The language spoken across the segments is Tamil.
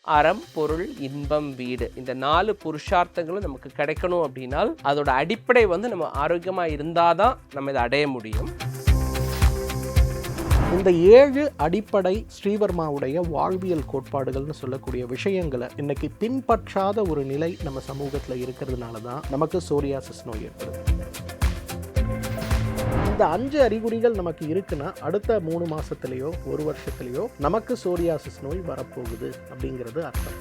அறம், பொருள், இன்பம், வீடு, இந்த 4 புருஷார்த்தங்களும் நமக்கு கிடைக்கணும் அப்படின்னால் அதோட அடிப்படை வந்து நம்ம ஆரோக்கியமாக இருந்தால் தான் நம்ம இதை அடைய முடியும். இந்த 7 அடிப்படை ஸ்ரீவர்மாவுடைய வாழ்வியல் கோட்பாடுகள்னு சொல்லக்கூடிய விஷயங்களை இன்னைக்கு பின்பற்றாத ஒரு நிலை நம்ம சமூகத்தில் இருக்கிறதுனால தான் நமக்கு சோரியாசிஸ் நோய் ஏற்படுது. இந்த 5 அறிகுறிகள் நமக்கு இருக்குன்னா அடுத்த 3 மாசத்துலயோ 1 வருஷத்துலயோ நமக்கு சோரியாசிஸ் நோய் வரப்போகுது அப்படிங்கிறது அர்த்தம்.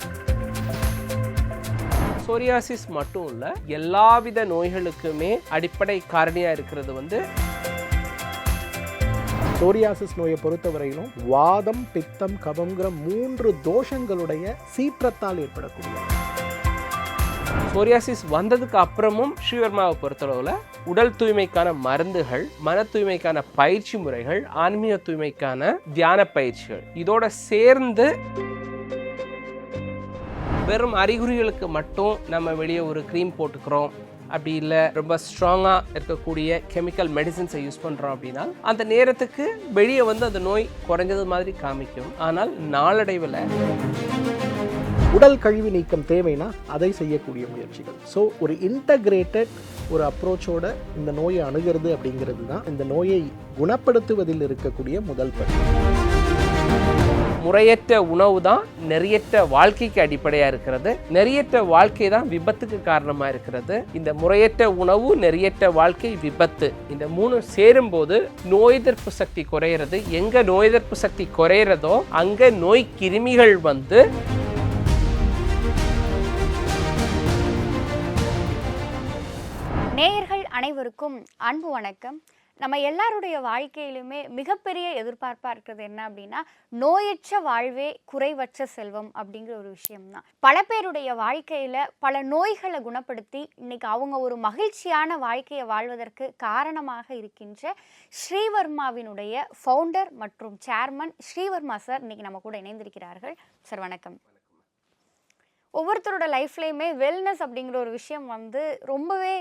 சோரியாசிஸ் மட்டும் இல்லை, எல்லாவித நோய்களுக்குமே அடிப்படை காரணியாக இருக்கிறது வந்து சோரியாசிஸ் நோயை பொறுத்தவரையிலும் வாதம், பித்தம், கபங்கிற 3 தோஷங்களுடைய சீற்றத்தால் ஏற்படக்கூடிய. சோரியாசிஸ் வந்ததுக்கு அப்புறமும் ஸ்ரீவர்மாவை பொறுத்தளவில் உடல் தூய்மைக்கான மருந்துகள், மன தூய்மைக்கான பயிற்சி முறைகள், ஆன்மீக தூய்மைக்கான தியான பயிற்சிகள் இதோட சேர்ந்து வெறும் அறிகுறிகளுக்கு மட்டும் நம்ம வெளியே ஒரு க்ரீம் போட்டுக்கிறோம், அப்படி இல்லை ரொம்ப ஸ்ட்ராங்காக இருக்கக்கூடிய கெமிக்கல் மெடிசின்ஸை யூஸ் பண்ணுறோம் அப்படின்னா அந்த நேரத்துக்கு வெளியே வந்து அந்த நோய் குறைஞ்சது மாதிரி காமிக்கும். ஆனால் நாளடைவில் உடல் கழிவு நீக்கம் தேவைன்னா அதை செய்யக்கூடிய முயற்சிகள். ஸோ ஒரு இன்டகிரேட்டட் ஒரு அப்ரோச்சோட இந்த நோயை அணுகிறது அப்படிங்கிறது தான் இந்த நோயை குணப்படுத்துவதில் இருக்கக்கூடிய முதல் படி. முறையற்ற உணவு தான் நெறியற்ற வாழ்க்கைக்கு அடிப்படையாக இருக்கிறது. நெறியற்ற வாழ்க்கை தான் விபத்துக்கு காரணமாக இருக்கிறது. இந்த முறையற்ற உணவு, நெறியற்ற வாழ்க்கை, விபத்து, இந்த 3 சேரும்போது நோய் எதிர்ப்பு சக்தி குறையிறது. எங்கே நோய் எதிர்ப்பு சக்தி குறையிறதோ அங்கே நோய் கிருமிகள் வந்து நேயர்கள் அனைவருக்கும் அன்பு வணக்கம். நம்ம எல்லாருடைய வாழ்க்கையிலுமே மிகப்பெரிய எதிர்பார்ப்பாக இருக்கிறது என்ன அப்படின்னா, நோயற்ற வாழ்வே குறைவற்ற செல்வம் அப்படிங்கிற ஒரு விஷயம்தான். பல பேருடைய வாழ்க்கையில் பல நோய்களை குணப்படுத்தி இன்னைக்கு அவங்க ஒரு மகிழ்ச்சியான வாழ்க்கையை வாழ்வதற்கு காரணமாக இருக்கின்ற ஸ்ரீவர்மாவினுடைய ஃபவுண்டர் மற்றும் சேர்மன் ஸ்ரீவர்மா சார் இன்னைக்கு நம்ம கூட இணைந்திருக்கிறார்கள். சார் வணக்கம். ஒவ்வொருத்தரோட லைஃப்லேயுமே வெல்னஸ் அப்படிங்கிற ஒரு விஷயம் வந்து ரொம்பவே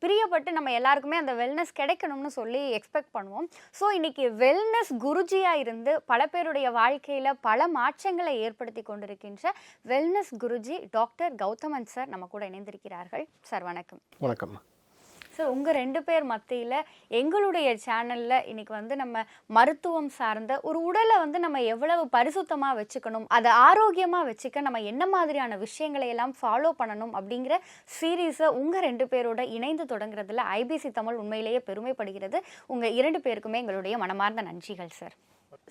பிரியப்பட்டு நம்ம எல்லாருக்குமே அந்த வெல்னஸ் கிடைக்கணும்னு சொல்லி எக்ஸ்பெக்ட் பண்ணுவோம். ஸோ இன்றைக்கி வெல்னஸ் குருஜியாக இருந்து பல பேருடைய வாழ்க்கையில் பல மாற்றங்களை ஏற்படுத்தி கொண்டிருக்கின்ற wellness Guruji doctor Gauthaman sir நம்ம கூட இணைந்திருக்கிறார்கள். சார் வணக்கம். வணக்கம் சார். உங்கள் 2 பேர் மத்தியில் எங்களுடைய சேனலில் இன்றைக்கி வந்து நம்ம மருத்துவம் சார்ந்த ஒரு உடலை வந்து நம்ம எவ்வளவு பரிசுத்தமாக வச்சுக்கணும், அதை ஆரோக்கியமாக வச்சுக்க நம்ம என்ன மாதிரியான விஷயங்களை எல்லாம் ஃபாலோ பண்ணணும் அப்படிங்கிற சீரீஸை உங்கள் 2 பேரோட இணைந்து தொடங்குறதுல ஐபிசி தமிழ் உண்மையிலேயே பெருமைப்படுகிறது. உங்கள் 2 பேருக்குமே எங்களுடைய மனமார்ந்த நன்றிகள் சார்.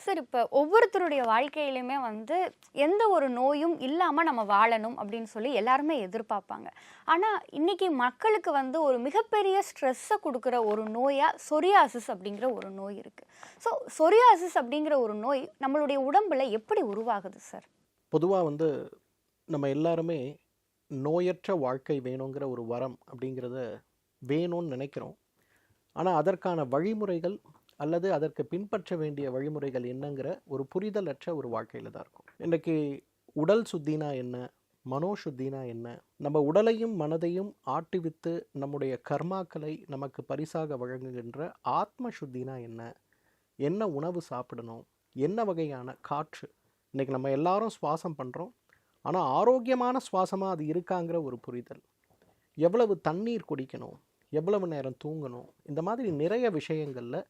சார், இப்போ ஒவ்வொருத்தருடைய வாழ்க்கையிலுமே வந்து எந்த ஒரு நோயும் இல்லாமல் நம்ம வாழணும் அப்படின்னு சொல்லி எல்லாருமே எதிர்பார்ப்பாங்க. ஆனால் இன்றைக்கி மக்களுக்கு வந்து ஒரு மிகப்பெரிய ஸ்ட்ரெஸ்ஸை கொடுக்குற ஒரு நோயாக சொரியாசிஸ் அப்படிங்கிற ஒரு நோய் இருக்குது. ஸோ சொரியாசிஸ் அப்படிங்கிற ஒரு நோய் நம்மளுடைய உடம்பில் எப்படி உருவாகுது சார்? பொதுவாக வந்து நம்ம எல்லாருமே நோயற்ற வாழ்க்கை வேணுங்கிற ஒரு வரம் அப்படிங்கிறத வேணும்னு நினைக்கிறோம். ஆனால் அதற்கான வழிமுறைகள் அல்லது அதற்கு பின்பற்ற வேண்டிய வழிமுறைகள் என்னங்கிற ஒரு புரிதலற்ற ஒரு வாழ்க்கையில் தான் இருக்கும். இன்றைக்கி உடல் சுத்தினா என்ன, மனோசுத்தினா என்ன, நம்ம உடலையும் மனதையும் ஆட்டுவித்து நம்முடைய கர்மாக்களை நமக்கு பரிசாக வழங்குகின்ற ஆத்ம சுத்தினா என்ன, என்ன உணவு சாப்பிடணும், என்ன வகையான காற்று. இன்றைக்கி நம்ம எல்லாரும் சுவாசம் பண்ணுறோம், ஆனால் ஆரோக்கியமான சுவாசமாக அது இருக்காங்கிற ஒரு புரிதல், எவ்வளவு தண்ணீர் குடிக்கணும், எவ்வளவு நேரம் தூங்கணும், இந்த மாதிரி நிறைய விஷயங்களில்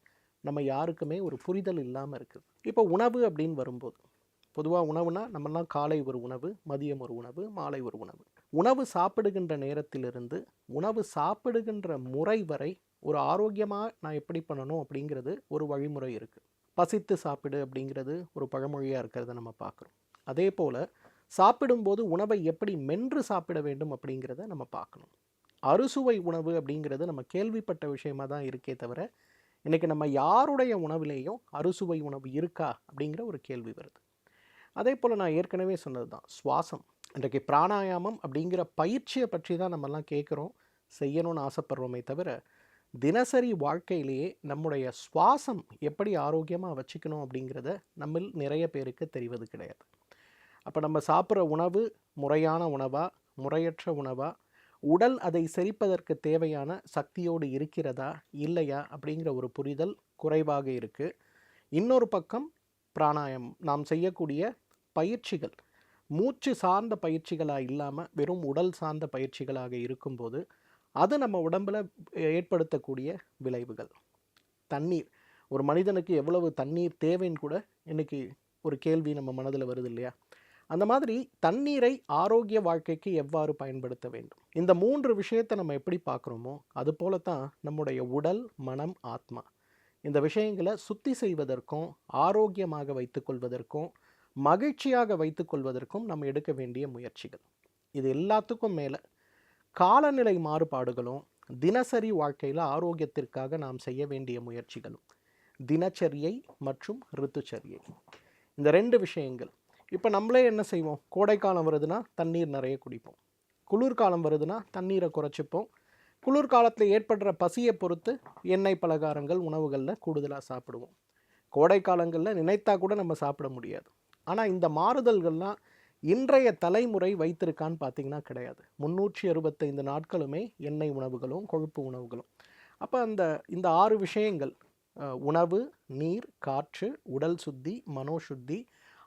நம்ம யாருக்குமே ஒரு புரிதல் இல்லாமல் இருக்குது. இப்போ உணவு அப்படின்னு வரும்போது பொதுவாக உணவுனா நம்மெல்லாம் காலை ஒரு உணவு, மதியம் ஒரு உணவு, மாலை ஒரு உணவு. உணவு சாப்பிடுகின்ற நேரத்திலிருந்து உணவு சாப்பிடுகின்ற முறை வரை ஒரு ஆரோக்கியமாக நான் எப்படி பண்ணணும் அப்படிங்கிறது ஒரு வழிமுறை இருக்குது. பசித்து சாப்பிடு அப்படிங்கிறது ஒரு பழமொழியாக இருக்கிறத நம்ம பார்க்குறோம். அதே போல் சாப்பிடும்போது உணவை எப்படி மென்று சாப்பிட வேண்டும் அப்படிங்கிறத நம்ம பார்க்கணும். அறுசுவை உணவு அப்படிங்கிறது நம்ம கேள்விப்பட்ட விஷயமாக தான் இருக்கே தவிர இன்றைக்கி நம்ம யாருடைய உணவிலேயும் அறுசுவை உணவு இருக்கா அப்படிங்கிற ஒரு கேள்வி வருது. அதே போல் நான் ஏற்கனவே சொன்னது தான் சுவாசம். இன்றைக்கு பிராணாயாமம் அப்படிங்கிற பயிற்சியை பற்றி தான் நம்மெல்லாம் கேட்குறோம், செய்யணும்னு ஆசைப்படுறோமே தவிர தினசரி வாழ்க்கையிலேயே நம்முடைய சுவாசம் எப்படி ஆரோக்கியமாக வச்சுக்கணும் அப்படிங்கிறத நம்மில் நிறைய பேருக்கு தெரிவது கிடையாது. அப்போ நம்ம சாப்பிட்ற உணவு முறையான உணவா, முறையற்ற உணவா, உடல் அதை செரிப்பதற்கு தேவையான சக்தியோடு இருக்கிறதா இல்லையா அப்படிங்கிற ஒரு புரிதல் குறைவாக இருக்குது. இன்னொரு பக்கம் பிராணாயாமம் நாம் செய்யக்கூடிய பயிற்சிகள் மூச்சு சார்ந்த பயிற்சிகளாக இல்லாமல் வெறும் உடல் சார்ந்த பயிற்சிகளாக இருக்கும்போது அது நம்ம உடம்பில் ஏற்படுத்தக்கூடிய விளைவுகள். தண்ணீர், ஒரு மனிதனுக்கு எவ்வளவு தண்ணீர் தேவைன்னு கூட இன்றைக்கி ஒரு கேள்வி நம்ம மனதில் வருது இல்லையா? அந்த மாதிரி தண்ணீரை ஆரோக்கிய வாழ்க்கைக்கு எவ்வாறு பயன்படுத்த வேண்டும், இந்த 3 விஷயத்தை நம்ம எப்படி பார்க்குறோமோ அது போல தான் நம்முடைய உடல், மனம், ஆத்மா இந்த விஷயங்களை சுத்தி செய்வதற்கும் ஆரோக்கியமாக வைத்துக்கொள்வதற்கும் மகிழ்ச்சியாக வைத்துக்கொள்வதற்கும் நம்ம எடுக்க வேண்டிய முயற்சிகள். இது எல்லாத்துக்கும் மேலே காலநிலை மாறுபாடுகளும் தினசரி வாழ்க்கையில் ஆரோக்கியத்திற்காக நாம் செய்ய வேண்டிய முயற்சிகளும், தினச்சரியை மற்றும் ரித்துச்சரியை, இந்த 2 விஷயங்கள். இப்போ நம்மளே என்ன செய்வோம், கோடைக்காலம் வருதுன்னா தண்ணீர் நிறைய குடிப்போம், குளிர்காலம் வருதுன்னா தண்ணீரை குறைச்சிப்போம், குளிர்காலத்தில் ஏற்படுற பசியை பொறுத்து எண்ணெய் பலகாரங்கள் உணவுகளில் கூடுதலாக சாப்பிடுவோம். கோடை காலங்களில் நினைத்தா கூட நம்ம சாப்பிட முடியாது. ஆனால் இந்த மாறுதல்கள்லாம் இன்றைய தலைமுறை வைத்திருக்கான்னு பார்த்தீங்கன்னா கிடையாது. 365 நாட்களுமே எண்ணெய் உணவுகளும் கொழுப்பு உணவுகளும். அப்போ இந்த 6 விஷயங்கள், உணவு, நீர், காற்று, உடல் சுத்தி, மனோசுத்தி,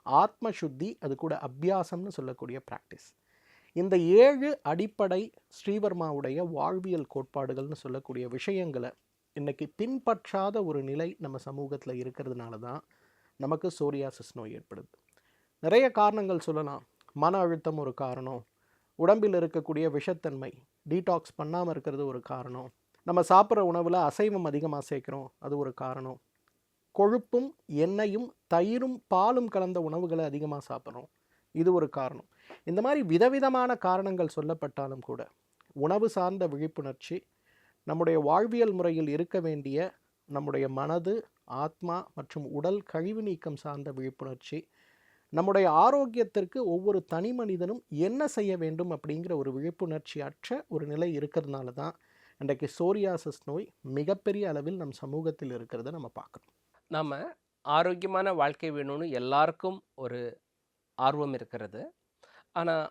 ஆத்ம சுத்தி, அது கூட அபியாசம்னு சொல்லக்கூடிய ப்ராக்டிஸ், இந்த 7 அடிப்படை ஸ்ரீவர்மாவுடைய வாழ்வியல் கோட்பாடுகள்னு சொல்லக்கூடிய விஷயங்களை இன்றைக்கி பின்பற்றாத ஒரு நிலை நம்ம சமூகத்தில் இருக்கிறதுனால தான் நமக்கு சோரியாசிஸ் நோய் ஏற்படுது. நிறைய காரணங்கள் சொல்லலாம். மன அழுத்தம் ஒரு காரணம், உடம்பில் இருக்கக்கூடிய விஷத்தன்மை டீடாக்ஸ் பண்ணாமல் இருக்கிறது ஒரு காரணம், நம்ம சாப்பிட்ற உணவில் அசைவம் அதிகமாக சேர்க்குறோம் அது ஒரு காரணம், கொழுப்பும் எண்ணெயும் தயிரும் பாலும் கலந்த உணவுகளை அதிகமாக சாப்பிட்றோம் இது ஒரு காரணம். இந்த மாதிரி விதவிதமான காரணங்கள் சொல்லப்பட்டாலும் கூட உணவு சார்ந்த விழிப்புணர்ச்சி, நம்முடைய வாழ்வியல் முறையில் இருக்க வேண்டிய நம்முடைய மனது, ஆத்மா மற்றும் உடல் கழிவு நீக்கம் சார்ந்த விழிப்புணர்ச்சி, நம்முடைய ஆரோக்கியத்திற்கு ஒவ்வொரு தனி மனிதனும் என்ன செய்ய வேண்டும் அப்படிங்கிற ஒரு விழிப்புணர்ச்சி அற்ற ஒரு நிலை இருக்கிறதுனால தான் இன்றைக்கு சோரியாசிஸ் நோய் மிகப்பெரிய அளவில் நம் சமூகத்தில் இருக்கிறத நம்ம பார்க்குறோம். நாம் ஆரோக்கியமான வாழ்க்கை வேணும்னு எல்லாருக்கும் ஒரு ஆர்வம் இருக்கிறது. ஆனால்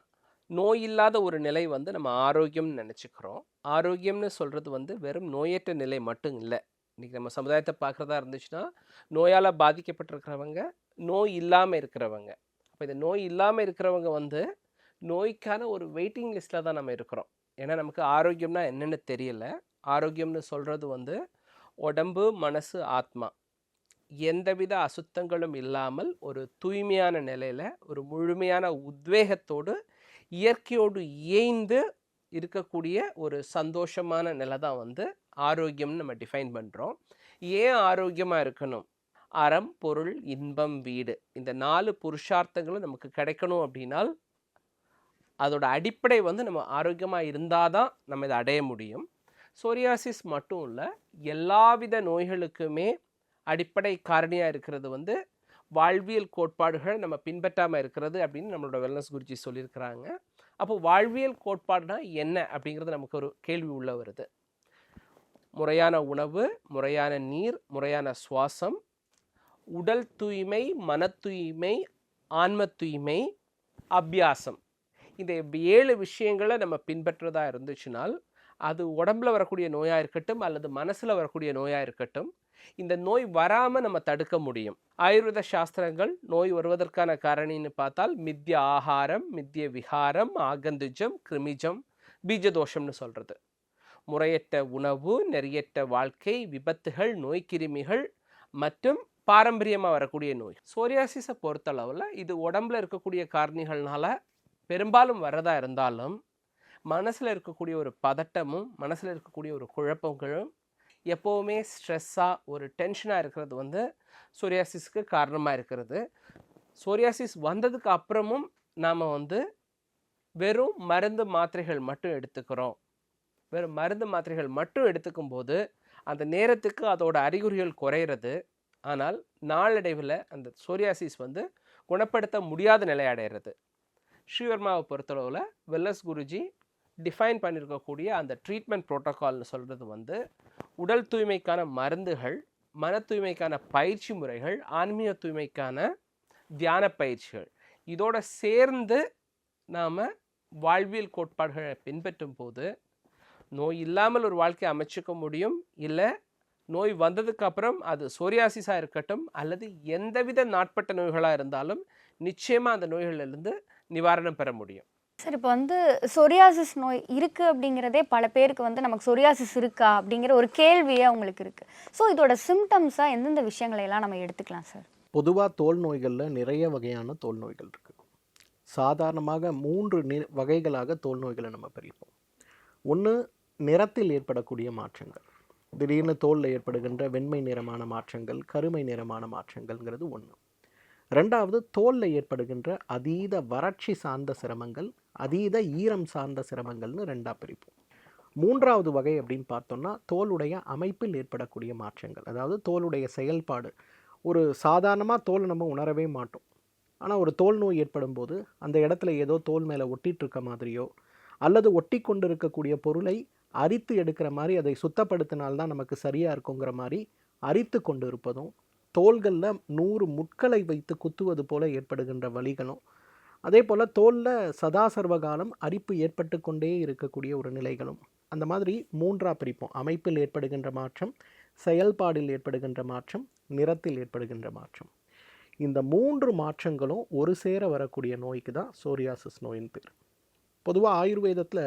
நோய் இல்லாத ஒரு நிலை வந்து நம்ம ஆரோக்கியம்னு நினச்சிக்கிறோம். ஆரோக்கியம்னு சொல்கிறது வந்து வெறும் நோயற்ற நிலை மட்டும் இல்லை. இன்றைக்கி நம்ம சமுதாயத்தை பார்க்குறதா இருந்துச்சுன்னா நோயால் பாதிக்கப்பட்டிருக்கிறவங்க, நோய் இல்லாமல் இருக்கிறவங்க. அப்போ இந்த நோய் இல்லாமல் இருக்கிறவங்க வந்து நோய்க்கான ஒரு வெயிட்டிங் லிஸ்ட்டில் தான் நம்ம இருக்கிறோம். ஏன்னா நமக்கு ஆரோக்கியம்னா என்னென்னு தெரியல. ஆரோக்கியம்னு சொல்கிறது வந்து உடம்பு, மனசு, ஆத்மா எந்தவித அசுத்தங்களும் இல்லாமல் ஒரு தூய்மையான நிலையில் ஒரு முழுமையான உத்வேகத்தோடு இயற்கையோடு இயைந்து இருக்கக்கூடிய ஒரு சந்தோஷமான நிலை தான் வந்து ஆரோக்கியம்னு நம்ம டிஃபைன் பண்ணுறோம். ஏன் ஆரோக்கியமாக இருக்கணும்? அறம், பொருள், இன்பம், வீடு, இந்த 4 புருஷார்த்தங்களும் நமக்கு கிடைக்கணும் அப்படின்னால் அதோட அடிப்படை வந்து நம்ம ஆரோக்கியமாக இருந்தால் தான் நம்ம இதை அடைய முடியும். சோரியாசிஸ் மட்டும் இல்லை, எல்லாவித நோய்களுக்குமே அடிப்படை காரணியாக இருக்கிறது வந்து வாழ்வியல் கோட்பாடுகள் நம்ம பின்பற்றாமல் இருக்கிறது அப்படின்னு நம்மளோட வெல்னஸ் குருஜி சொல்லியிருக்கிறாங்க. அப்போ வாழ்வியல் கோட்பாடுனா என்ன அப்படிங்கிறது நமக்கு ஒரு கேள்வி உள்ள வருது. முறையான உணவு, முறையான நீர், முறையான சுவாசம், உடல் தூய்மை, மன தூய்மை, ஆன்ம தூய்மை, அபியாசம், இந்த 7 விஷயங்களை நம்ம பின்பற்றதா இருந்துச்சுனால் அது உடம்புல வரக்கூடிய நோயாக இருக்கட்டும் அல்லது மனசில் வரக்கூடிய நோயாக இருக்கட்டும், இந்த நோய் வராமல் நம்ம தடுக்க முடியும். ஆயுர்வேத சாஸ்திரங்கள் நோய் வருவதற்கான காரணின்னு பார்த்தால் மித்ய ஆகாரம், மித்ய விகாரம், ஆகந்துஜம், கிருமிஜம், பீஜதோஷம்னு சொல்கிறது. முறையற்ற உணவு, நெறியற்ற வாழ்க்கை, விபத்துகள், நோய்க்கிருமிகள் மற்றும் பாரம்பரியமாக வரக்கூடிய நோய். சோரியாசிஸை பொறுத்தளவில் இது உடம்புல இருக்கக்கூடிய காரணிகள்னால பெரும்பாலும் வரதா இருந்தாலும் மனசில் இருக்கக்கூடிய ஒரு பதட்டமும் மனசில் இருக்கக்கூடிய ஒரு குழப்பங்களும் எப்போவுமே ஸ்ட்ரெஸ்ஸாக ஒரு டென்ஷனாக இருக்கிறது வந்து சோரியாசிஸ்க்கு காரணமாக இருக்கிறது. சோரியாசிஸ் வந்ததுக்கு அப்புறமும் நாம் வந்து வெறும் மருந்து மாத்திரைகள் மட்டும் எடுத்துக்கிறோம். வெறும் மருந்து மாத்திரைகள் மட்டும் எடுத்துக்கும் போது அந்த நேரத்துக்கு அதோட அறிகுறிகள் குறையிறது. ஆனால் நாளடைவில் அந்த சோரியாசிஸ் வந்து குணப்படுத்த முடியாத நிலை அடைகிறது. ஸ்ரீவர்மாவை பொறுத்தளவில் வெல்னஸ் குருஜி டிஃபைன் பண்ணியிருக்கக்கூடிய அந்த ட்ரீட்மெண்ட் ப்ரோட்டோக்கால்னு சொல்கிறது வந்து உடல் தூய்மைக்கான மருந்துகள், மன தூய்மைக்கான பயிற்சி முறைகள், ஆன்மீக தூய்மைக்கான தியான பயிற்சிகள், இதோடு சேர்ந்து நாம் வாழ்வியல் கோட்பாடுகளை பின்பற்றும் போது நோய் இல்லாமல் ஒரு வாழ்க்கையை அமைச்சிக்க முடியும். இல்லை நோய் வந்ததுக்கு அப்புறம் அது சோரியாசிஸாக இருக்கட்டும் அல்லது எந்தவித நாட்பட்ட நோய்களாக இருந்தாலும் நிச்சயமாக அந்த நோய்களிலிருந்து நிவாரணம் பெற முடியும். சார் இப்போ வந்து சொரியாசிஸ் நோய் இருக்குது அப்படிங்கிறதே பல பேருக்கு வந்து நமக்கு சொரியாசிஸ் இருக்கா அப்படிங்கிற ஒரு கேள்வியே அவங்களுக்கு இருக்குது. ஸோ இதோட சிம்டம்ஸாக எந்தெந்த விஷயங்களை எல்லாம் நம்ம எடுத்துக்கலாம் சார்? பொதுவாக தோல் நோய்களில் நிறைய வகையான தோல் நோய்கள் இருக்குது. சாதாரணமாக 3 வகைகளாக தோல் நோய்களை நம்ம பிரிப்போம். ஒன்று, நிறத்தில் ஏற்படக்கூடிய மாற்றங்கள். திடீர்னு தோலில் ஏற்படுகின்ற வெண்மை நிறமான மாற்றங்கள், கருமை நிறமான மாற்றங்கள்ங்கிறது ஒன்று. ரெண்டாவது, தோலில் ஏற்படுகின்ற அதீத வறட்சி சார்ந்த சிரமங்கள், அதீத ஈரம் சார்ந்த சிரமங்கள்னு ரெண்டாக பிரிப்போம். மூன்றாவது வகை அப்படின்னு பார்த்தோம்னா தோலுடைய அமைப்பில் ஏற்படக்கூடிய மாற்றங்கள். அதாவது தோலுடைய செயல்பாடு. ஒரு சாதாரணமாக தோல் நம்ம உணரவே மாட்டோம். ஆனால் ஒரு தோல் நோய் ஏற்படும் போது அந்த இடத்துல ஏதோ தோல் மேலே ஒட்டிகிட்டு இருக்க மாதிரியோ அல்லது ஒட்டி கொண்டு இருக்கக்கூடிய பொருளை அரித்து எடுக்கிற மாதிரி அதை சுத்தப்படுத்தினால்தான் நமக்கு சரியாக இருக்குங்கிற மாதிரி அரித்து கொண்டு இருப்பதும், தோள்களில் 100 முட்களை வைத்து குத்துவது போல ஏற்படுகின்ற வலிகளும், அதே போல் தோலில் சதாசர்வகாலம் அரிப்பு ஏற்பட்டு கொண்டே இருக்கக்கூடிய ஒரு நிலைகளும், அந்த மாதிரி 3ஆக பிரிப்போம். அமைப்பில் ஏற்படுகின்ற மாற்றம், செயல்பாடில் ஏற்படுகின்ற மாற்றம், நிறத்தில் ஏற்படுகின்ற மாற்றம். இந்த 3 மாற்றங்களும் ஒரு சேர வரக்கூடிய நோய்க்கு தான் சோரியாசிஸ் நோயின் பேர். பொதுவாக ஆயுர்வேதத்தில்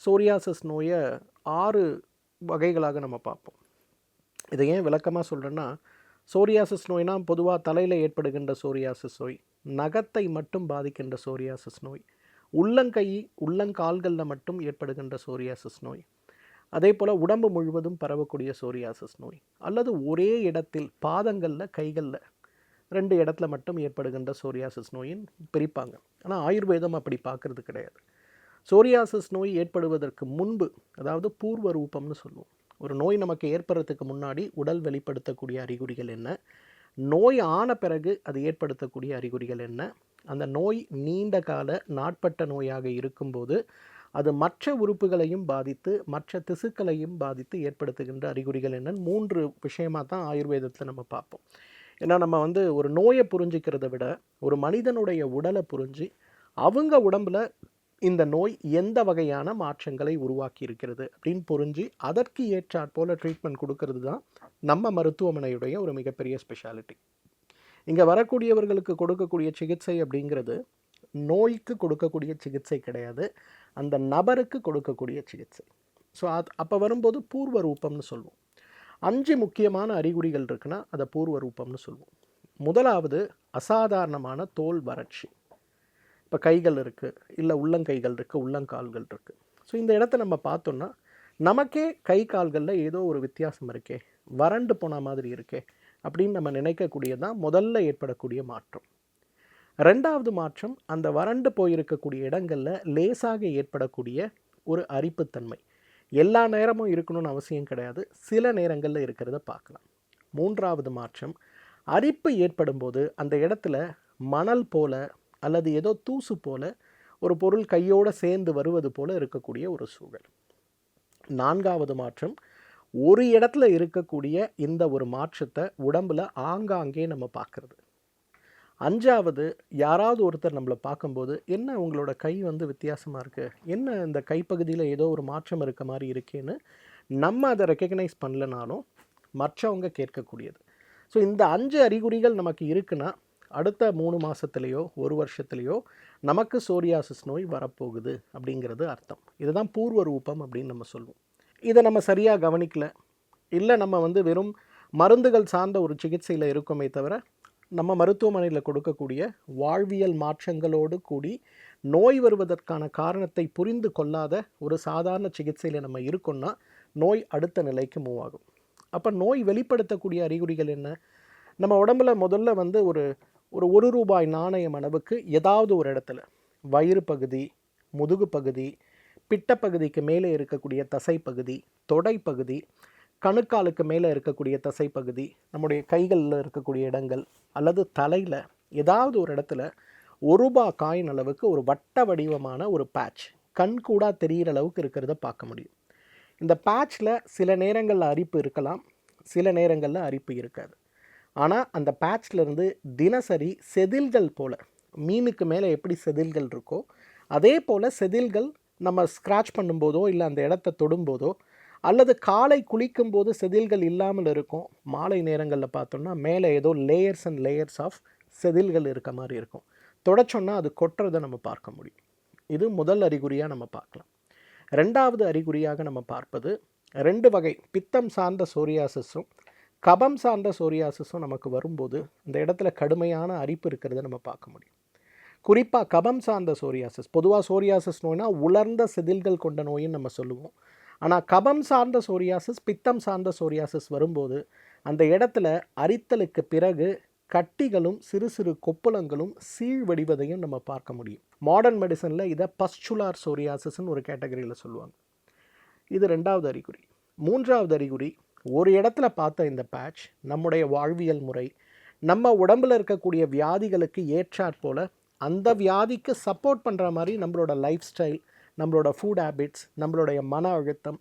சோரியாசிஸ் நோயை 6 வகைகளாக நம்ம பார்ப்போம். இதை ஏன் விளக்கமாக சொல்கிறேன்னா, சோரியாசிஸ் நோய்னா பொதுவாக தலையில் ஏற்படுகின்ற சோரியாசிஸ் நோய், நகத்தை மட்டும் பாதிக்கின்ற சோரியாசிஸ் நோய், உள்ளங்கால்களில் மட்டும் ஏற்படுகின்ற சோரியாசிஸ் நோய், அதே போல் உடம்பு முழுவதும் பரவக்கூடிய சோரியாசிஸ் நோய், அல்லது ஒரே இடத்தில் பாதங்களில் கைகளில் 2 இடத்துல மட்டும் ஏற்படுகின்ற சோரியாசிஸ் நோயின் பிரிப்பாங்க. ஆனால் ஆயுர்வேதம் அப்படி பார்க்கறது கிடையாது. சோரியாசிஸ் நோய் ஏற்படுவதற்கு முன்பு, அதாவது பூர்வ ரூபம்னு சொல்லுவோம். ஒரு நோய் நமக்கு ஏற்படுறதுக்கு முன்னாடி உடல் வெளிப்படுத்தக்கூடிய அறிகுறிகள் என்ன, நோய் ஆன பிறகு அது ஏற்படுத்தக்கூடிய அறிகுறிகள் என்ன, அந்த நோய் நீண்ட கால நாட்பட்ட நோயாக இருக்கும்போது அது மற்ற உறுப்புகளையும் பாதித்து மற்ற திசுக்களையும் பாதித்து ஏற்படுத்துகின்ற அறிகுறிகள் என்னன்னு 3 விஷயமாக தான் ஆயுர்வேதத்தில் நம்ம பார்ப்போம். ஏன்னா நம்ம வந்து ஒரு நோயை புரிஞ்சிக்கிறத விட ஒரு மனிதனுடைய உடலை புரிஞ்சு அவங்க உடம்புல இந்த நோய் எந்த வகையான மாற்றங்களை உருவாக்கி இருக்கிறது அப்படின்னு புரிஞ்சு அதற்கு ஏற்றாற் போல ட்ரீட்மெண்ட் கொடுக்கறது தான் நம்ம மருத்துவமனையுடைய ஒரு மிகப்பெரிய ஸ்பெஷாலிட்டி. இங்கே வரக்கூடியவர்களுக்கு கொடுக்கக்கூடிய சிகிச்சை அப்படிங்கிறது நோய்க்கு கொடுக்கக்கூடிய சிகிச்சை கிடையாது, அந்த நபருக்கு கொடுக்கக்கூடிய சிகிச்சை. ஸோ அப்போ வரும்போது பூர்வ ரூபம்னு சொல்லுவோம். 5 முக்கியமான அறிகுறிகள் இருக்குன்னா அதை பூர்வ ரூபம்னு சொல்லுவோம். முதலாவது, அசாதாரணமான தோல் வறட்சி. இப்போ கைகள் இருக்குது, இல்லை உள்ளங்கைகள் இருக்குது, உள்ளங்கால்கள் இருக்குது. ஸோ இந்த இடத்த நம்ம பார்த்தோன்னா நமக்கே கை கால்களில் ஏதோ ஒரு வித்தியாசம் இருக்கே, வறண்டு போன மாதிரி இருக்கே அப்படின்னு நம்ம நினைக்கக்கூடியதான் முதல்ல ஏற்படக்கூடிய மாற்றம். ரெண்டாவது மாற்றம், அந்த வறண்டு போயிருக்கக்கூடிய இடங்களில் லேசாக ஏற்படக்கூடிய ஒரு அரிப்புத்தன்மை. எல்லா நேரமும் இருக்கணும்னு அவசியம் கிடையாது, சில நேரங்களில் இருக்கிறத பார்க்கலாம். மூன்றாவது மாற்றம், அரிப்பு ஏற்படும் போது அந்த இடத்துல மணல் போல அல்லது ஏதோ தூசு போல ஒரு பொருள் கையோடு சேர்ந்து வருவது போல இருக்கக்கூடிய ஒரு சூழல். நான்காவது மாற்றம், ஒரு இடத்துல இருக்கக்கூடிய இந்த ஒரு மாற்றத்தை உடம்புல ஆங்காங்கே நம்ம பார்க்குறது. அஞ்சாவது, யாராவது ஒருத்தர் நம்மளை பார்க்கும்போது என்ன உங்களோட கை வந்து வித்தியாசமாக இருக்குது, என்ன இந்த கைப்பகுதியில் ஏதோ ஒரு மாற்றம் இருக்க மாதிரி இருக்கேன்னு நம்ம அதை ரெக்கக்னைஸ் பண்ணலனாலும் மற்றவங்க கேட்கக்கூடியது. ஸோ இந்த 5 அறிகுறிகள் நமக்கு இருக்குன்னா அடுத்த 3 மாதத்துலேயோ 1 வருஷத்துலேயோ நமக்கு சோரியாசிஸ் நோய் வரப்போகுது அப்படிங்கிறது அர்த்தம். இதுதான் பூர்வ ரூபம் அப்படின்னு நம்ம சொல்லுவோம். இதை நம்ம சரியாக கவனிக்கல, இல்லை நம்ம வந்து வெறும் மருந்துகள் சார்ந்த ஒரு சிகிச்சையில் இருக்கோமே தவிர நம்ம மருத்துவமனையில் கொடுக்கக்கூடிய வாழ்வியல் மாற்றங்களோடு கூடி நோய் வருவதற்கான காரணத்தை புரிந்து கொள்ளாத ஒரு சாதாரண சிகிச்சையில் நம்ம இருக்கோம்னா நோய் அடுத்த நிலைக்கு மூவ் ஆகும். அப்போ நோய் வெளிப்படுத்தக்கூடிய அறிகுறிகள் என்ன? நம்ம உடம்புல முதல்ல வந்து ஒரு 1 ரூபாய் நாணயம் அளவுக்கு ஏதாவது ஒரு இடத்துல வயிறு பகுதி, முதுகு பகுதி, பிட்டப்பகுதிக்கு மேலே இருக்கக்கூடிய தசைப்பகுதி, தொடைப்பகுதி, கணுக்காலுக்கு மேலே இருக்கக்கூடிய தசைப்பகுதி, நம்முடைய கைகளில் இருக்கக்கூடிய இடங்கள் அல்லது தலையில் ஏதாவது ஒரு இடத்துல 1 ரூபாய் காயின் அளவுக்கு ஒரு வட்ட வடிவமான ஒரு பேட்ச் கண் கூட தெரிகிற அளவுக்கு இருக்கிறத பார்க்க முடியும். இந்த பேட்சில் சில நேரங்களில் அரிப்பு இருக்கலாம், சில நேரங்களில் அரிப்பு இருக்காது. ஆனால் அந்த பேட்ச்லேருந்து தினசரி செதில்கள் போல், மீனுக்கு மேலே எப்படி செதில்கள் இருக்கோ அதே போல் செதில்கள் நம்ம ஸ்க்ராட்ச் பண்ணும்போதோ இல்லை அந்த இடத்த தொடும்போதோ அல்லது காலை குளிக்கும்போது செதில்கள் இல்லாமல் இருக்கும். மாலை நேரங்களில் பார்த்தோம்னா மேலே ஏதோ லேயர்ஸ் அண்ட் லேயர்ஸ் ஆஃப் செதில்கள் இருக்க மாதிரி இருக்கும். தொடச்சோன்னா அது கொட்டுறதை நம்ம பார்க்க முடியும். இது முதல் அறிகுறியாக நம்ம பார்க்கலாம். ரெண்டாவது அறிகுறியாக நம்ம பார்ப்பது 2 வகை பித்தம் சார்ந்த சோரியாசிஸும் கபம் சார்ந்த சோரியாசிஸும் நமக்கு வரும்போது இந்த இடத்துல கடுமையான அரிப்பு இருக்கிறத நம்ம பார்க்க முடியும். குறிப்பாக கபம் சார்ந்த சோரியாசிஸ், பொதுவாக சோரியாசிஸ் நோய்னா உலர்ந்த செதில்கள் கொண்ட நோயின்னு நம்ம சொல்லுவோம். ஆனால் கபம் சார்ந்த சோரியாசிஸ், பித்தம் சார்ந்த சோரியாசிஸ் வரும்போது அந்த இடத்துல அரித்தலுக்கு பிறகு கட்டிகளும் சிறு சிறு கொப்புளங்களும் சீழ்வடிவதையும் நம்ம பார்க்க முடியும். மாடர்ன் மெடிசனில் இதை பஸ்சுலார் சோரியாசிஸ்ன்னு ஒரு கேட்டகரியில் சொல்லுவாங்க. இது 2வது அறிகுறி. 3வது அறிகுறி, ஒரு இடத்துல பார்த்த இந்த பேட்ச் நம்முடைய வாழ்வியல் முறை, நம்ம உடம்பில் இருக்கக்கூடிய வியாதிகளுக்கு ஏற்றாற்போல் அந்த வியாதிக்கு சப்போர்ட் பண்ணுற மாதிரி நம்மளோட லைஃப் ஸ்டைல், நம்மளோட ஃபுட் ஹேபிட்ஸ், நம்மளுடைய மன அழுத்தம்,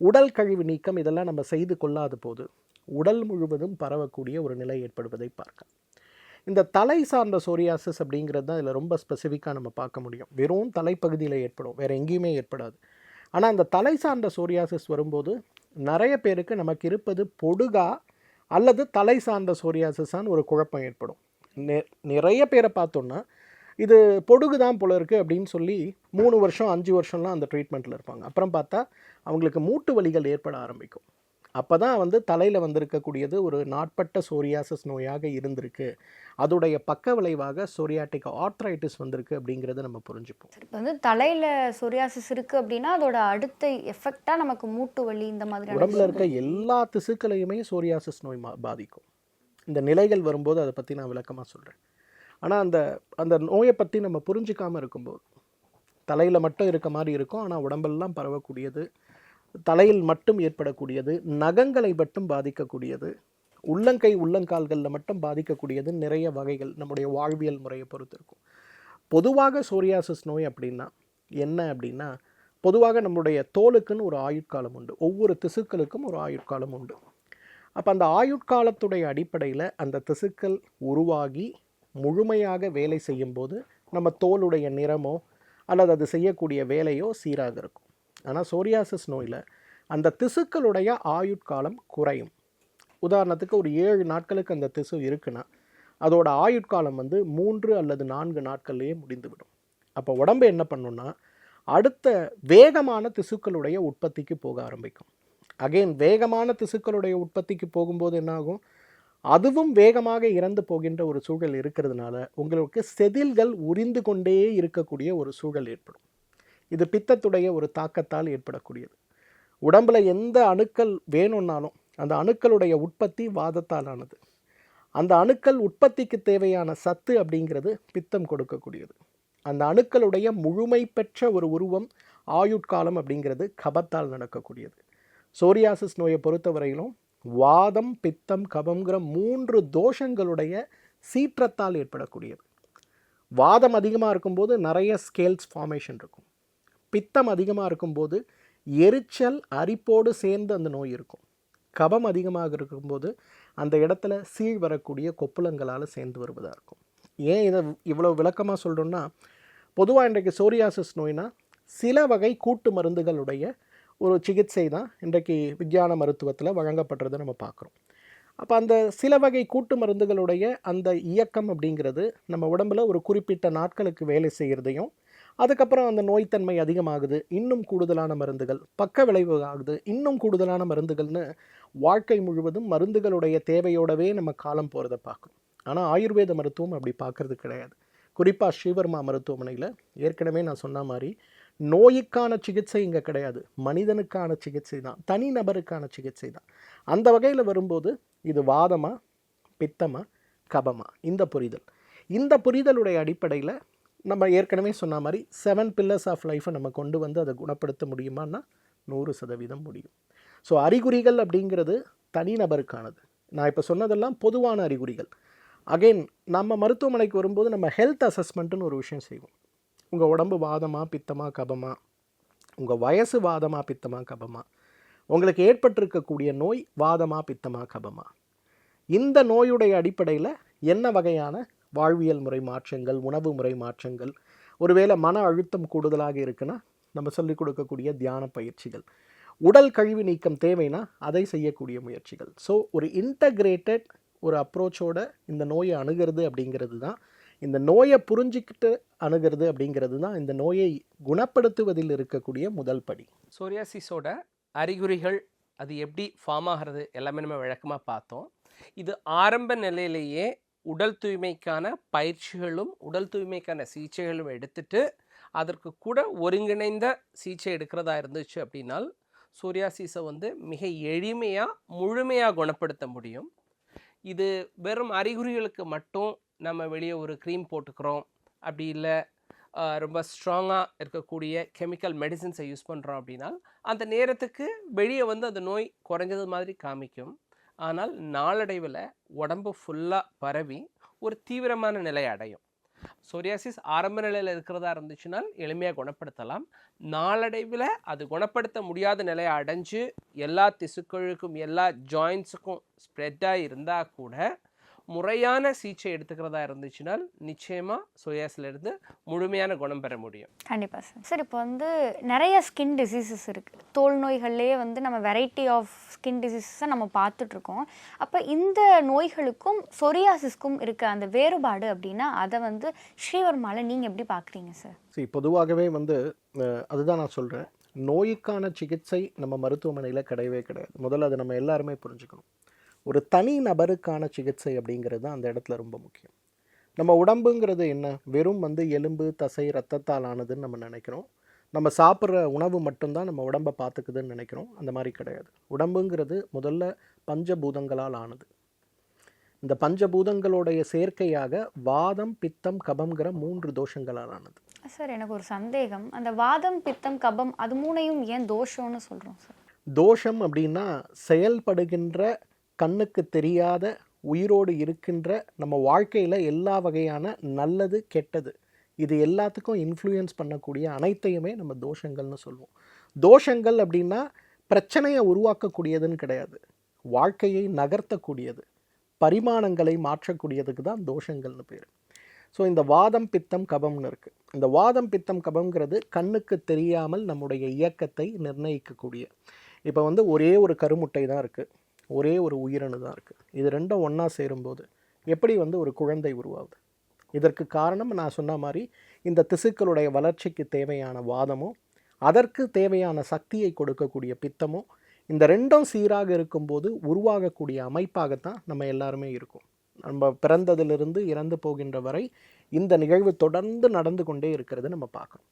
உடல் கழிவு நீக்கம் இதெல்லாம் நம்ம செய்து கொள்ளாத போது உடல் முழுவதும் பரவக்கூடிய ஒரு நிலை ஏற்படுவதை பார்க்கலாம். இந்த தலை சார்ந்த சோரியாசிஸ் அப்படிங்கிறது தான் இதில் ரொம்ப ஸ்பெசிஃபிக்காக நம்ம பார்க்க முடியும். வெறும் தலைப்பகுதியில் ஏற்படும், வேறு எங்கேயுமே ஏற்படாது. ஆனால் அந்த தலை சார்ந்த சோரியாசிஸ் வரும்போது நிறைய பேருக்கு நமக்கு இருப்பது பொடுகா அல்லது தலை சார்ந்த சோரியாசிஸான்னு ஒரு குழப்பம் ஏற்படும். நிறைய பேரை பார்த்தோன்னா இது பொடுகு தான் போல இருக்குது அப்படின்னு சொல்லி 3 வருஷம் 5 வருஷம்லாம் அந்த ட்ரீட்மெண்ட்டில் இருப்பாங்க. அப்புறம் பார்த்தா அவங்களுக்கு மூட்டு வலிகள் ஏற்பட ஆரம்பிக்கும். அப்போ தான் தலையில் வந்திருக்கக்கூடியது ஒரு நாட்பட்ட சோரியாசிஸ் நோயாக இருந்திருக்கு, அதோடைய பக்க விளைவாக சோரியாட்டிக் ஆர்த்ரைட்டிஸ் வந்திருக்கு அப்படிங்கிறத நம்ம புரிஞ்சுப்போம். இப்போ தலையில் சோரியாசிஸ் இருக்குது அப்படின்னா அதோட அடுத்த எஃபெக்டாக நமக்கு மூட்டு வலி இந்த மாதிரி உடம்புல இருக்க எல்லா திசுக்களையுமே சோரியாசிஸ் நோய் பாதிக்கும். இந்த நிலைகள் வரும்போது அதை பற்றி நான் விளக்கமாக சொல்கிறேன். ஆனால் அந்த நோயை பற்றி நம்ம புரிஞ்சிக்காமல் இருக்கும்போது தலையில் மட்டும் இருக்க மாதிரி இருக்கும், ஆனால் உடம்பெல்லாம் பரவக்கூடியது, தலையில் மட்டும் ஏற்படக்கூடியது, நகங்களை மட்டும் பாதிக்கக்கூடியது, உள்ளங்கை உள்ளங்கால்களில் மட்டும் பாதிக்கக்கூடியது நிறைய வகைகள் நம்முடைய வாழ்வியல் முறையை பொறுத்து இருக்கும். பொதுவாக சோரியாசிஸ் நோய் அப்படின்னா என்ன அப்படின்னா, பொதுவாக நம்முடைய தோலுக்குன்னு ஒரு ஆயுட்காலம் உண்டு, ஒவ்வொரு திசுக்களுக்கும் ஒரு ஆயுட்காலம் உண்டு. அப்போ அந்த ஆயுட்காலத்துடைய அடிப்படையில் அந்த திசுக்கள் உருவாகி முழுமையாக வேலை செய்யும்போது நம்ம தோலுடைய நிறமோ அல்லது அது செய்யக்கூடிய வேலையோ சீராக இருக்கும். ஆனால் சோரியாசிஸ் நோயில் அந்த திசுக்களுடைய ஆயுட்காலம் குறையும். உதாரணத்துக்கு ஒரு 7 நாட்களுக்கு அந்த திசு இருக்குன்னா அதோட ஆயுட்காலம் 3 அல்லது 4 நாட்கள்லேயே முடிந்துவிடும். அப்போ உடம்பு என்ன பண்ணுன்னா அடுத்த வேகமான திசுக்களுடைய உற்பத்திக்கு போக ஆரம்பிக்கும். அகெயின் வேகமான திசுக்களுடைய உற்பத்திக்கு போகும்போது என்னாகும், அதுவும் வேகமாக இறந்து போகின்ற ஒரு சூழல் இருக்கிறதுனால உங்களுக்கு செதில்கள் உரிந்து கொண்டே இருக்கக்கூடிய ஒரு சூழல் ஏற்படும். இது பித்தத்துடைய ஒரு தாக்கத்தால் ஏற்படக்கூடியது. உடம்பில் எந்த அணுக்கள் வேணும்னாலும் அந்த அணுக்களுடைய உற்பத்தி வாதத்தால் ஆனது. அந்த அணுக்கள் உற்பத்திக்கு தேவையான சத்து அப்படிங்கிறது பித்தம் கொடுக்கக்கூடியது. அந்த அணுக்களுடைய முழுமை பெற்ற ஒரு உருவம் ஆயுட்காலம் அப்படிங்கிறது கபத்தால் நடக்கக்கூடியது. சோரியாசிஸ் நோயை பொறுத்தவரையிலும் வாதம், பித்தம், கபங்கிற 3 தோஷங்களுடைய சீற்றத்தால் ஏற்படக்கூடியது. வாதம் அதிகமாக இருக்கும்போது நிறைய ஸ்கேல்ஸ் ஃபார்மேஷன் இருக்கும். பித்தம் அதிகமாக இருக்கும்போது எரிச்சல் அரிப்போடு சேர்ந்து அந்த நோய் இருக்கும். கபம் அதிகமாக இருக்கும்போது அந்த இடத்துல சீழ் வரக்கூடிய கொப்புளங்களால் சேர்ந்து வருவதாக இருக்கும். ஏன் இதை இவ்வளோ விளக்கமாக சொல்கிறோன்னா, பொதுவாக இன்றைக்கு சோரியாசிஸ் நோய்னா சில வகை கூட்டு மருந்துகளுடைய ஒரு சிகிச்சை தான் இன்றைக்கு விஞ்ஞான மருத்துவத்தில் வழங்கப்படுறதை நம்ம பார்க்குறோம். அப்போ அந்த சில வகை கூட்டு மருந்துகளுடைய அந்த இயக்கம் அப்படிங்கிறது நம்ம உடம்பில் ஒரு குறிப்பிட்ட நாட்களுக்கு வேலை செய்கிறதையும், அதுக்கப்புறம் அந்த நோய்த்தன்மை அதிகமாகுது, இன்னும் கூடுதலான மருந்துகள், பக்க விளைவு ஆகுது, இன்னும் கூடுதலான மருந்துகள்னு வாழ்க்கை முழுவதும் மருந்துகளுடைய தேவையோடவே நம்ம காலம் போகிறத பார்க்குறோம். ஆனால் ஆயுர்வேத மருத்துவம் அப்படி பார்க்குறது கிடையாது. குறிப்பாக ஸ்ரீவர்மா மருத்துவமனையில் ஏற்கனவே நான் சொன்ன மாதிரி நோய்க்கான சிகிச்சை இங்கே கிடையாது, மனிதனுக்கான சிகிச்சை தான், தனி நபருக்கான சிகிச்சை தான். அந்த வகையில் வரும்போது இது வாதமா, பித்தமா, கபமா, இந்த புரிதலுடைய அடிப்படையில் நம்ம ஏற்கனவே சொன்ன மாதிரி 7 pillars ஆஃப் லைஃப்பை நம்ம கொண்டு வந்து அதை குணப்படுத்த முடியுமான்னா 100% முடியும். ஸோ அறிகுறிகள் அப்படிங்கிறது தனிநபருக்கானது. நான் இப்போ சொன்னதெல்லாம் பொதுவான அறிகுறிகள். அகெயின் நம்ம மருத்துவமனைக்கு வரும்போது நம்ம ஹெல்த் அசஸ்மெண்ட்டுன்னு ஒரு விஷயம் செய்வோம். உங்கள் உடம்பு வாதமா, பித்தமா, கபமா, உங்கள் வயசு வாதமா, பித்தமா, கபமா, உங்களுக்கு ஏற்பட்டிருக்கக்கூடிய நோய் வாதமா, பித்தமா, கபமா, இந்த நோயுடைய அடிப்படையில் என்ன வகையான வாழ்வியல் முறை மாற்றங்கள், உணவு முறை மாற்றங்கள், ஒருவேளை மன அழுத்தம் கூடுதலாக இருக்குன்னா நம்ம சொல்லிக் கொடுக்கக்கூடிய தியான பயிற்சிகள், உடல் கழிவு நீக்கம் தேவைன்னா அதை செய்யக்கூடிய முயற்சிகள். ஸோ ஒரு இன்டகிரேட்டட் ஒரு அப்ரோச்சோட இந்த நோயை அணுகிறது அப்படிங்கிறது தான் இந்த நோயை புரிஞ்சிக்கிட்டு அணுகிறது அப்படிங்கிறது தான் இந்த நோயை குணப்படுத்துவதில் இருக்கக்கூடிய முதல் படி. சோரியாசிஸோட அறிகுறிகள், அது எப்படி ஃபார்ம் ஆகிறது எல்லாமே நம்ம விளக்கமாக பார்த்தோம். இது ஆரம்ப நிலையிலேயே உடல் தூய்மைக்கான பயிற்சிகளும் உடல் தூய்மைக்கான சிகிச்சைகளும் எடுத்துட்டு அதற்கு கூட ஒருங்கிணைந்த சிகிச்சை எடுக்கிறதா இருந்துச்சு அப்படின்னால் சோரியாசிஸை மிக எளிமையாக முழுமையாக குணப்படுத்த முடியும். இது வெறும் அறிகுறிகளுக்கு மட்டும் நம்ம வெளியே ஒரு க்ரீம் போட்டுக்கிறோம், அப்படி இல்லை ரொம்ப ஸ்ட்ராங்காக இருக்கக்கூடிய கெமிக்கல் மெடிசின்ஸை யூஸ் பண்ணுறோம் அப்படின்னா அந்த நேரத்துக்கு வெளியே அந்த நோய் குறைஞ்சது மாதிரி காமிக்கும். ஆனால் நாளடைவில் உடம்பு ஃபுல்லாக பரவி ஒரு தீவிரமான நிலை அடையும். சோரியாசிஸ் ஆரம்ப நிலையில் இருக்கிறதா இருந்துச்சுனால் எளிமையாக குணப்படுத்தலாம். நாளடைவில் அது குணப்படுத்த முடியாத நிலையை அடைஞ்சு எல்லா திசுக்களுக்கும் எல்லா ஜாயின்ஸுக்கும் ஸ்ப்ரெட்டாக இருந்தால் கூட முறையான சிகிச்சை எடுத்துக்கிறதா இருந்துச்சுனால் நிச்சயமாக சோரியாசிலிருந்து முழுமையான குணம் பெற முடியும். கண்டிப்பாக சார். சார் இப்போ நிறைய ஸ்கின் டிசீசஸ் இருக்குது. தோல் நோய்கள்லேயே நம்ம வெரைட்டி ஆஃப் ஸ்கின் டிசீஸஸை நம்ம பார்த்துட்ருக்கோம். அப்போ இந்த நோய்களுக்கும் சொரியாசிஸ்க்கும் இருக்க அந்த வேறுபாடு அப்படின்னா அதை ஸ்ரீவர்மாவில் நீங்கள் எப்படி பார்க்குறீங்க சார்? சரி, பொதுவாகவே அதுதான் நான் சொல்கிறேன், நோய்க்கான சிகிச்சை நம்ம மருத்துவமனையில் கிடையவே கிடையாது. முதல்ல அதை நம்ம எல்லாருமே புரிஞ்சுக்கணும். ஒரு தனி நபருக்கான சிகிச்சை அப்படிங்கிறது தான் அந்த இடத்துல ரொம்ப முக்கியம். நம்ம உடம்புங்கிறது என்ன, வெறும் எலும்பு தசை ரத்தத்தால் ஆனதுன்னு நம்ம நினைக்கிறோம். நம்ம சாப்பிட்ற உணவு மட்டும்தான் நம்ம உடம்பை பார்த்துக்குதுன்னு நினைக்கிறோம். அந்த மாதிரி கிடையாது. உடம்புங்கிறது முதல்ல பஞ்சபூதங்களால் ஆனது. இந்த பஞ்சபூதங்களுடைய சேர்க்கையாக வாதம் பித்தம் கபம்ங்கிற 3 தோஷங்களால் ஆனது. சார் எனக்கு ஒரு சந்தேகம், அந்த வாதம் பித்தம் கபம் அது மூணையும் ஏன் தோஷம்னு சொல்கிறோம் சார்? தோஷம் அப்படின்னா செயல்படுகின்ற கண்ணுக்கு தெரியாத உயிரோடு இருக்கின்ற நம்ம வாழ்க்கையில் எல்லா வகையான நல்லது கெட்டது இது எல்லாத்துக்கும் இன்ஃப்ளூயன்ஸ் பண்ணக்கூடிய அனைத்தையுமே நம்ம தோஷங்கள்னு சொல்லுவோம். தோஷங்கள் அப்படின்னா பிரச்சனையை உருவாக்கக்கூடியதுன்னு கிடையாது, வாழ்க்கையை நகர்த்தக்கூடியது, பரிமாணங்களை மாற்றக்கூடியதுக்கு தான் தோஷங்கள்னு பேர். ஸோ இந்த வாதம் பித்தம் கபம்னு இருக்குது. இந்த வாதம் பித்தம் கபம்ங்கிறது கண்ணுக்கு தெரியாமல் நம்முடைய இயக்கத்தை நிர்ணயிக்கக்கூடிய. இப்போ ஒரே ஒரு கருமுட்டை தான் இருக்குது, ஒரே ஒரு உயிரணு தான் இருக்குது. இது ரெண்டும் ஒன்றா சேரும்போது எப்படி ஒரு குழந்தை உருவாகுது? இதற்கு காரணம் நான் சொன்ன மாதிரி இந்த திசுக்களுடைய வளர்ச்சிக்கு தேவையான வாதமும் அதற்கு தேவையான சக்தியை கொடுக்கக்கூடிய பித்தமும் இந்த ரெண்டும் சீராக இருக்கும்போது உருவாகக்கூடிய அமைப்பாகத்தான் நம்ம எல்லாருமே இருக்கும். நம்ம பிறந்ததிலிருந்து இறந்து போகின்ற வரை இந்த நிகழ்வு தொடர்ந்து நடந்து கொண்டே இருக்கிறது நம்ம பார்க்குறோம்.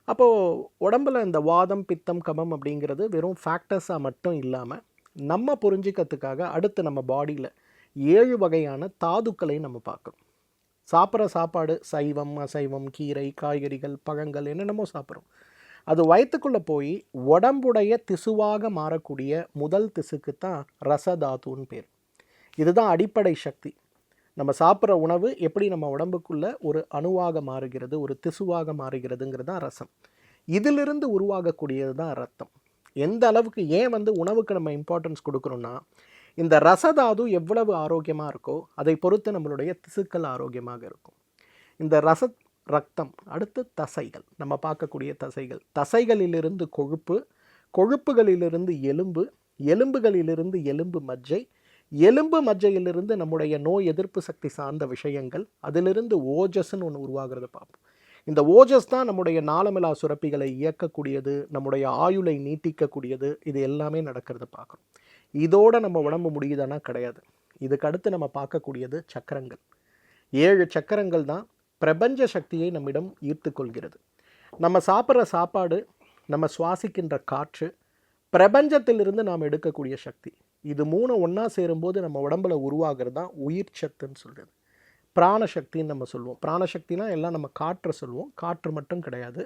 அப்போது உடம்பில் இந்த வாதம் பித்தம் கபம் அப்படிங்கிறது வெறும் ஃபேக்டர்ஸாக மட்டும் இல்லாமல் நம்ம புரிஞ்சிக்கிறதுக்காக அடுத்து நம்ம பாடியில் 7 வகையான தாதுக்களை நம்ம பார்க்குறோம். சாப்பிட்ற சாப்பாடு சைவம் அசைவம் கீரை காய்கறிகள் பழங்கள் என்னென்னமோ சாப்பிட்றோம். அது வயிற்றுக்குள்ளே போய் உடம்புடைய திசுவாக மாறக்கூடிய முதல் திசுக்கு தான் ரசதாத்துன்னு பேர். இதுதான் அடிப்படை சக்தி. நம்ம சாப்பிட்ற உணவு எப்படி நம்ம உடம்புக்குள்ளே ஒரு அணுவாக மாறுகிறது, ஒரு திசுவாக மாறுகிறதுங்கிறது தான் ரசம். இதிலிருந்து உருவாகக்கூடியது தான் ரத்தம். எந்த அளவுக்கு ஏன் உணவுக்கு நம்ம இம்பார்ட்டன்ஸ் கொடுக்குறோன்னா, இந்த ரசதாது எவ்வளவு ஆரோக்கியமாக இருக்கோ அதை பொறுத்து நம்மளுடைய திசுக்கள் ஆரோக்கியமாக இருக்கும். இந்த ரத்தம் அடுத்து தசைகள், நம்ம பார்க்கக்கூடிய தசைகள், தசைகளிலிருந்து கொழுப்பு, கொழுப்புகளிலிருந்து எலும்பு, எலும்புகளிலிருந்து எலும்பு மஜ்ஜை, எலும்பு மஜ்ஜையிலிருந்து நம்முடைய நோய் எதிர்ப்பு சக்தி சார்ந்த விஷயங்கள், அதிலிருந்து ஓஜஸ்ன்னு ஒன்று உருவாகிறத பார்ப்போம். இந்த ஓஜஸ் தான் நம்முடைய நாளமிலா சுரப்பிகளை இயக்கக்கூடியது, நம்முடைய ஆயுளை நீட்டிக்கக்கூடியது. இது எல்லாமே நடக்கிறத பார்க்குறோம். இதோடு நம்ம உடம்பு முடியுதானா? கிடையாது. இதுக்கு அடுத்து நம்ம பார்க்கக்கூடியது சக்கரங்கள். 7 சக்கரங்கள் தான் பிரபஞ்ச சக்தியை நம்மிடம் ஈர்த்து கொள்கிறது. நம்ம சாப்பிட்ற சாப்பாடு, நம்ம சுவாசிக்கின்ற காற்று, பிரபஞ்சத்திலிருந்து நாம் எடுக்கக்கூடிய சக்தி, இது 3 ஒன்றா சேரும்போது நம்ம உடம்புல உருவாகிறது தான் உயிர் சத்துன்னு சொல்கிறது. பிராணசக்தின்னு நம்ம சொல்லுவோம். பிராணசக்தினா எல்லாம் நம்ம காற்றை சொல்லுவோம். காற்று மட்டும் கிடையாது,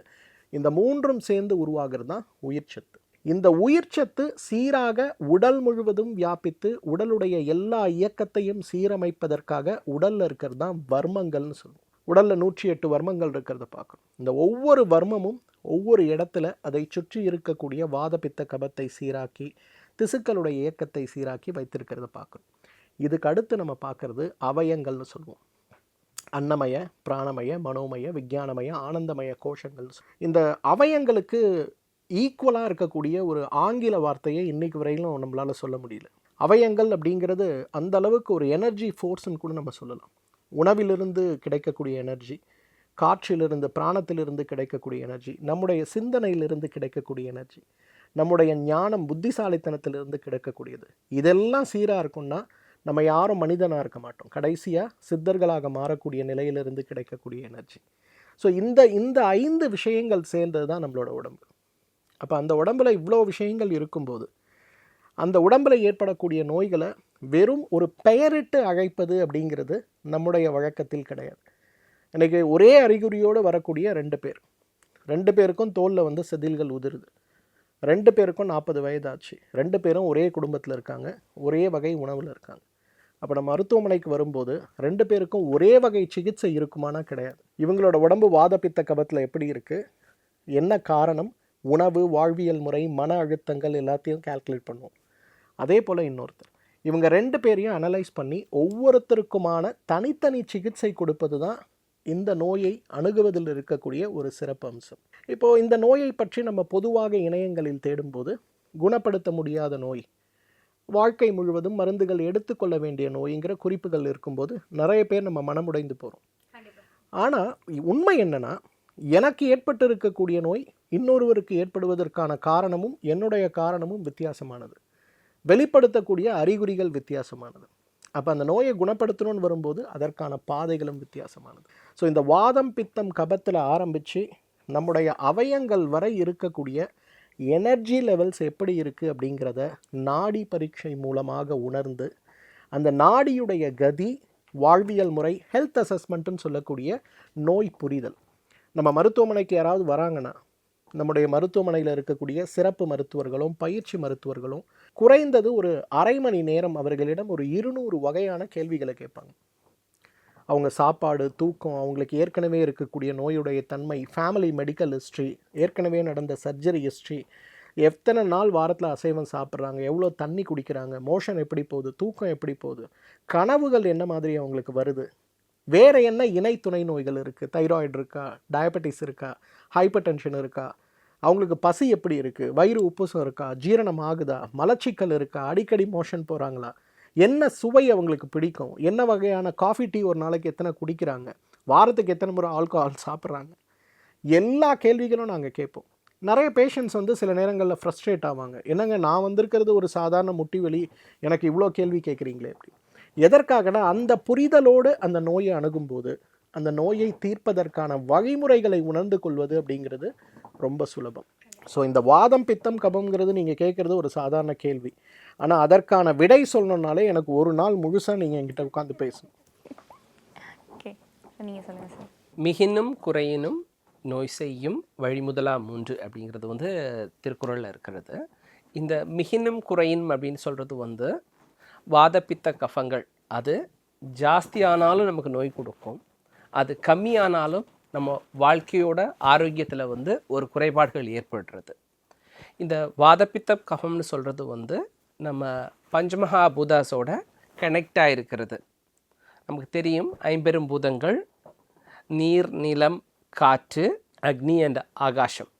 இந்த 3ம் சேர்ந்து உருவாகிறது தான் உயிர் சத்து. இந்த உயிர் சத்து சீராக உடல் முழுவதும் வியாபித்து உடலுடைய எல்லா இயக்கத்தையும் சீரமைப்பதற்காக உடலில் இருக்கிறது தான் வர்மங்கள்னு சொல்லுவோம். உடலில் 108 வர்மங்கள் இருக்கிறத பார்க்கணும். இந்த ஒவ்வொரு வர்மமும் ஒவ்வொரு இடத்துல அதை சுற்றி இருக்கக்கூடிய வாதபித்த கபத்தை சீராக்கி திசுக்களுடைய இயக்கத்தை சீராக்கி வைத்திருக்கிறத பார்க்கணும். இதுக்கு அடுத்து நம்ம பார்க்குறது அவயங்கள்னு சொல்லுவோம். அன்னமய, பிராணமய, மனோமய, விஞ்ஞானமய, ஆனந்தமய கோஷங்கள். இந்த அவயங்களுக்கு ஈக்குவலாக இருக்கக்கூடிய ஒரு ஆங்கில வார்த்தையை இன்றைக்கு வரையிலும் நம்மளால் சொல்ல முடியல. அவயங்கள் அப்படிங்கிறது அந்த அளவுக்கு ஒரு எனர்ஜி ஃபோர்ஸ்ன்னு கூட நம்ம சொல்லலாம். உணவிலிருந்து கிடைக்கக்கூடிய எனர்ஜி, காற்றிலிருந்து பிராணத்திலிருந்து கிடைக்கக்கூடிய எனர்ஜி, நம்முடைய சிந்தனையிலிருந்து கிடைக்கக்கூடிய எனர்ஜி, நம்முடைய ஞானம் புத்திசாலித்தனத்திலிருந்து கிடைக்கக்கூடியது, இதெல்லாம் சீராக இருக்கும்னா நம்ம யாரும் மனிதனாக இருக்க மாட்டோம். கடைசியாக சித்தர்களாக மாறக்கூடிய நிலையிலிருந்து கிடைக்கக்கூடிய எனர்ஜி. ஸோ இந்த 5 விஷயங்கள் சேர்ந்தது தான் நம்மளோட உடம்பு. அப்போ அந்த உடம்பில் இவ்வளோ விஷயங்கள் இருக்கும்போது அந்த உடம்பில் ஏற்படக்கூடிய நோய்களை வெறும் ஒரு பெயரிட்டு அழைப்பது அப்படிங்கிறது நம்முடைய வழக்கத்தில் கிடையாது. எனக்கு ஒரே அறிகுறியோடு வரக்கூடிய 2 பேருக்கும் தோலில் வந்து செதில்கள் உதிருது, 2 பேருக்கும் 40 வயதாச்சு, 2 பேரும் ஒரே குடும்பத்தில் இருக்காங்க, ஒரே வகை உணவில் இருக்காங்க. அப்போ நம்ம மருத்துவமனைக்கு வரும்போது 2 பேருக்கும் ஒரே வகை சிகிச்சை இருக்குமானா கிடையாது. இவங்களோட உடம்பு வாதப்பித்த கபத்தில் எப்படி இருக்குது, என்ன காரணம், உணவு, வாழ்வியல் முறை, மன அழுத்தங்கள் எல்லாத்தையும் கால்குலேட் பண்ணுவோம். அதே போல் இன்னொருத்தர், இவங்க 2 பேரையும் அனலைஸ் பண்ணி ஒவ்வொருத்தருக்குமான தனித்தனி சிகிச்சை கொடுப்பது தான் இந்த நோயை அணுகுவதில் இருக்கக்கூடிய ஒரு சிறப்பு அம்சம். இப்போது இந்த நோயை பற்றி நம்ம பொதுவாக இணையங்களில் தேடும்போது குணப்படுத்த முடியாத நோய், வாழ்க்கை முழுவதும் மருந்துகள் எடுத்துக்கொள்ள வேண்டிய நோய்ங்கிற குறிப்புகள் இருக்கும்போது நிறைய பேர் நம்ம மனமுடைந்து போகிறோம். ஆனால் உண்மை என்னன்னா, எனக்கு ஏற்பட்டு இருக்கக்கூடிய நோய் இன்னொருவருக்கு ஏற்படுவதற்கான காரணமும் என்னுடைய காரணமும் வித்தியாசமானது, வெளிப்படுத்தக்கூடிய அறிகுறிகள் வித்தியாசமானது. அப்போ அந்த நோயை குணப்படுத்தணும்னு வரும்போது அதற்கான பாதைகளும் வித்தியாசமானது. ஸோ இந்த வாதம் பித்தம் கபத்தில் ஆரம்பித்து நம்முடைய அவயங்கள் வரை இருக்கக்கூடிய எனர்ஜி லெவல்ஸ் எப்படி இருக்குது அப்படிங்கிறத நாடி பரீட்சை மூலமாக உணர்ந்து அந்த நாடியுடைய கதி, வாழ்வியல் முறை, ஹெல்த் அசஸ்மெண்ட்டுன்னு சொல்லக்கூடிய நோய் புரிதல். நம்ம மருத்துவமனைக்கு யாராவது வராங்கன்னா நம்முடைய மருத்துவமனையில் இருக்கக்கூடிய சிறப்பு மருத்துவர்களும் பயிற்சி மருத்துவர்களும் குறைந்தது ஒரு அரை மணி நேரம் அவர்களிடம் ஒரு 200 வகையான கேள்விகளை கேட்பாங்க. அவங்க சாப்பாடு, தூக்கம், அவங்களுக்கு ஏற்கனவே இருக்கக்கூடிய நோயுடைய தன்மை, ஃபேமிலி மெடிக்கல் ஹிஸ்ட்ரி, ஏற்கனவே நடந்த சர்ஜரி ஹிஸ்ட்ரி, எத்தனை நாள் வாரத்தில் அசைவம் சாப்பிட்றாங்க, எவ்வளோ தண்ணி குடிக்கிறாங்க, மோஷன் எப்படி போகுது, தூக்கம் எப்படி போகுது, கனவுகள் என்ன மாதிரி அவங்களுக்கு வருது, வேறு என்ன இணை துணை நோய்கள் இருக்குது, தைராய்டு இருக்கா, டயபெட்டிஸ் இருக்கா, ஹைப்பர் டென்ஷன் இருக்கா, அவங்களுக்கு பசி எப்படி இருக்குது, வயிறு உப்புசம் இருக்கா, ஜீரணம் ஆகுதா, மலச்சிக்கல் இருக்கா, அடிக்கடி மோஷன் போகிறாங்களா, என்ன சுவை அவங்களுக்கு பிடிக்கும், என்ன வகையான காஃபி டீ ஒரு நாளைக்கு எத்தனை குடிக்கிறாங்க, வாரத்துக்கு எத்தனை முறை ஆல்கஹால் சாப்பிட்றாங்க, எல்லா கேள்விகளும் நாங்கள் கேட்போம். நிறைய பேஷண்ட்ஸ் வந்து சில நேரங்களில் ஃப்ரஸ்ட்ரேட் ஆவாங்க. என்னங்க நான் வந்திருக்கிறது ஒரு சாதாரண முட்டி வலி, எனக்கு இவ்வளோ கேள்வி கேட்குறீங்களே அப்படி. எதற்காகனா அந்த புரிதலோடு அந்த நோயை அணுகும்போது அந்த நோயை தீர்ப்பதற்கான வழிமுறைகளை உணர்ந்து கொள்வது அப்படிங்கிறது ரொம்ப சுலபம். ஸோ இந்த வாதம் பித்தம் கபம்ங்கிறது நீங்கள் கேட்குறது ஒரு சாதாரண கேள்வி. ஆனால் அதற்கான விடை சொல்லணுன்னாலே எனக்கு ஒரு நாள் முழுசாக நீங்கள் என்கிட்ட உட்காந்து பேசணும். ஓகே, நீங்கள் சொல்லுங்கள் சார். மிகினும் குறையினும் நோய் செய்யும் வழிமுதலா 3 அப்படிங்கிறது வந்து திருக்குறளில் இருக்கிறது. இந்த மிகினும் குறையினும் அப்படின்னு சொல்கிறது வந்து வாதப்பித்த கஃபங்கள் அது ஜாஸ்தியானாலும் நமக்கு நோய் கொடுக்கும், அது கம்மியானாலும் நம்ம வாழ்க்கையோட ஆரோக்கியத்தில் வந்து ஒரு குறைபாடுகள் ஏற்படுறது. இந்த வாதப்பித்த கஃபம்னு சொல்கிறது வந்து நம்ம பஞ்சமகா பூதாஸோட கனெக்ட் ஆகிருக்கிறது. நமக்கு தெரியும் 50 பூதங்கள், நீர், நிலம், காற்று, அக்னி அண்ட் ஆகாசம்.